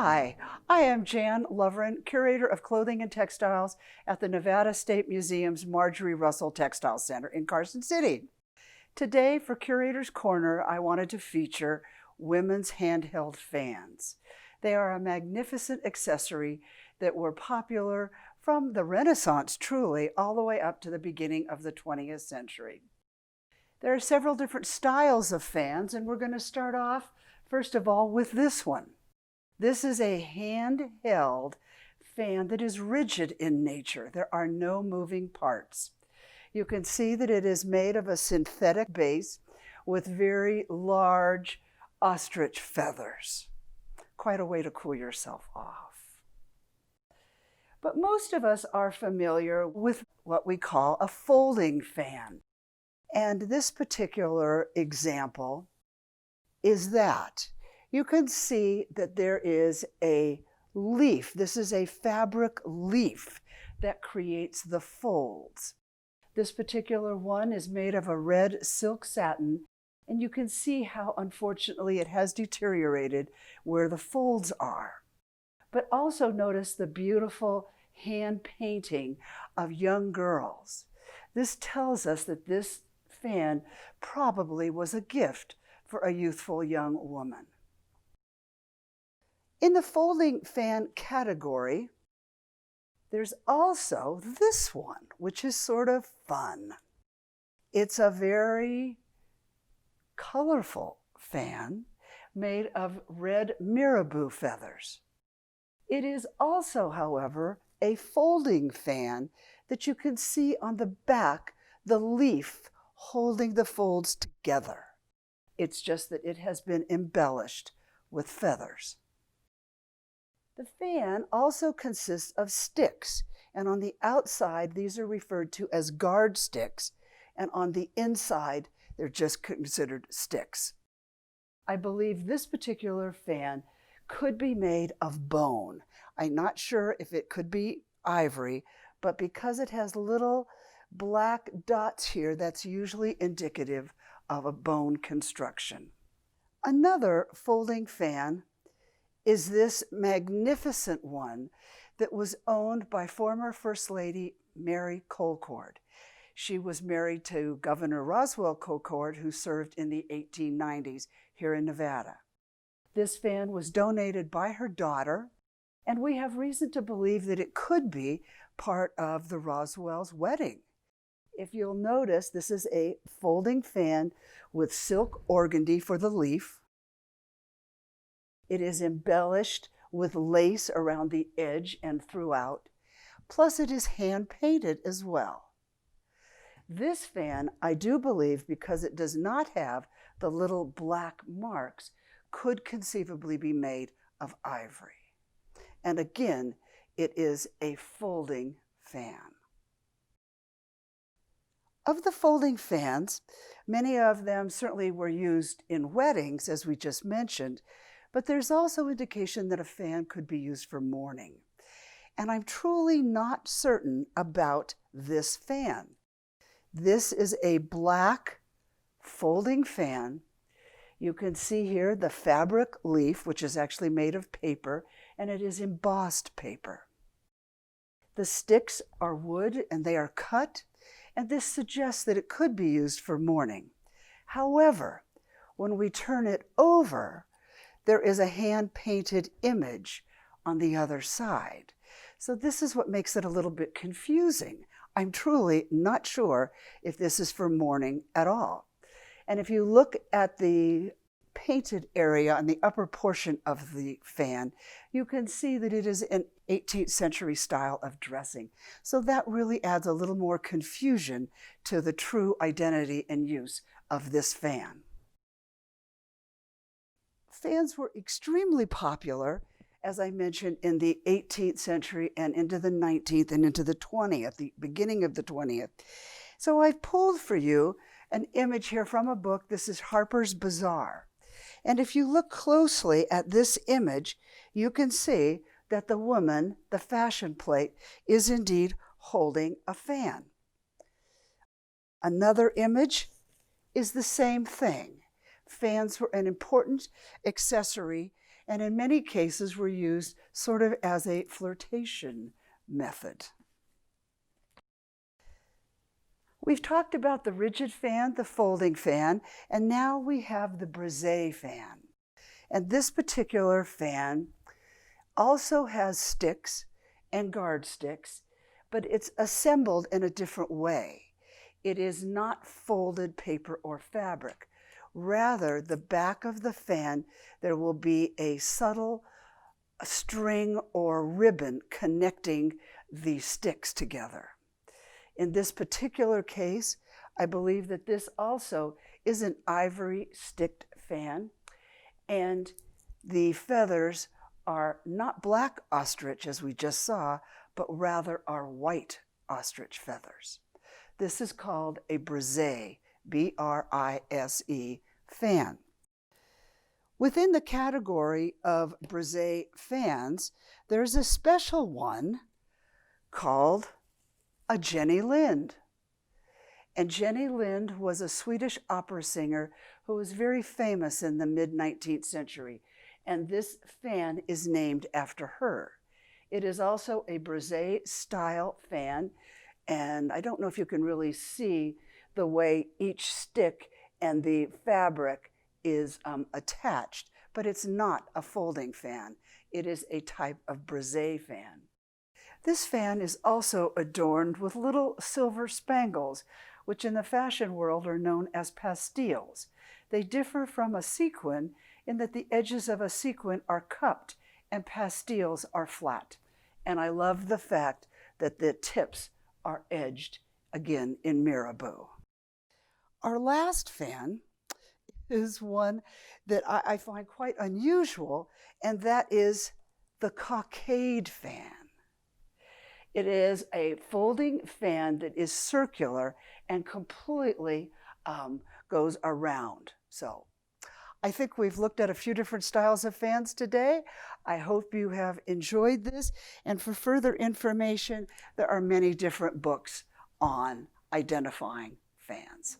Hi, I am Jan Loverin, Curator of Clothing and Textiles at the Nevada State Museum's Marjorie Russell Textile Center in Carson City. Today, for Curator's Corner, I wanted to feature women's handheld fans. They are a magnificent accessory that were popular from the Renaissance, truly, all the way up to the beginning of the 20th century. There are several different styles of fans, and we're going to start off, first of all, with this one. This is a handheld fan that is rigid in nature. There are no moving parts. You can see that it is made of a synthetic base with very large ostrich feathers. Quite a way to cool yourself off. But most of us are familiar with what we call a folding fan. And this particular example is that. You can see that there is a leaf. This is a fabric leaf that creates the folds. This particular one is made of a red silk satin, and you can see how unfortunately it has deteriorated where the folds are. But also notice the beautiful hand painting of young girls. This tells us that this fan probably was a gift for a youthful young woman. In the folding fan category, there's also this one, which is sort of fun. It's a very colorful fan made of red marabou feathers. It is also, however, a folding fan that you can see on the back, the leaf holding the folds together. It's just that it has been embellished with feathers. The fan also consists of sticks, and on the outside, these are referred to as guard sticks, and on the inside, they're just considered sticks. I believe this particular fan could be made of bone. I'm not sure if it could be ivory, but because it has little black dots here, that's usually indicative of a bone construction. Another folding fan is this magnificent one that was owned by former First Lady Mary Colcord. She was married to Governor Roswell Colcord, who served in the 1890s here in Nevada. This fan was donated by her daughter, and we have reason to believe that it could be part of the Roswell's wedding. If you'll notice, this is a folding fan with silk organdy for the leaf. It is embellished with lace around the edge and throughout, plus it is hand-painted as well. This fan, I do believe, because it does not have the little black marks, could conceivably be made of ivory. And again, it is a folding fan. Of the folding fans, many of them certainly were used in weddings, as we just mentioned, but there's also indication that a fan could be used for mourning. And I'm truly not certain about this fan. This is a black folding fan. You can see here the fabric leaf, which is actually made of paper, and it is embossed paper. The sticks are wood and they are cut, and this suggests that it could be used for mourning. However, when we turn it over, there is a hand-painted image on the other side. So this is what makes it a little bit confusing. I'm truly not sure if this is for mourning at all. And if you look at the painted area on the upper portion of the fan, you can see that it is an 18th century style of dressing. So that really adds a little more confusion to the true identity and use of this fan. Fans were extremely popular, as I mentioned, in the 18th century and into the 19th and into the 20th, the beginning of the 20th. So I've pulled for you an image here from a book. This is Harper's Bazaar. And if you look closely at this image, you can see that the woman, the fashion plate, is indeed holding a fan. Another image is the same thing. Fans were an important accessory and in many cases were used sort of as a flirtation method. We've talked about the rigid fan, the folding fan, and now we have the Braze fan. And this particular fan also has sticks and guard sticks, but it's assembled in a different way. It is not folded paper or fabric. Rather, the back of the fan, there will be a subtle string or ribbon connecting the sticks together. In this particular case, I believe that this also is an ivory sticked fan, and the feathers are not black ostrich as we just saw, but rather are white ostrich feathers. This is called a Braze, B-R-I-S-E, fan. Within the category of Braze fans, there's a special one called a Jenny Lind. And Jenny Lind was a Swedish opera singer who was very famous in the mid-19th century, and this fan is named after her. It is also a Braze style fan, and I don't know if you can really see the way each stick and the fabric is attached, but it's not a folding fan. It is a type of Braze fan. This fan is also adorned with little silver spangles, which in the fashion world are known as pastilles. They differ from a sequin in that the edges of a sequin are cupped and pastilles are flat. And I love the fact that the tips are edged, again, in Mirabeau. Our last fan is one that I find quite unusual, and that is the cockade fan. It is a folding fan that is circular and completely goes around. So I think we've looked at a few different styles of fans today. I hope you have enjoyed this. And for further information, there are many different books on identifying fans.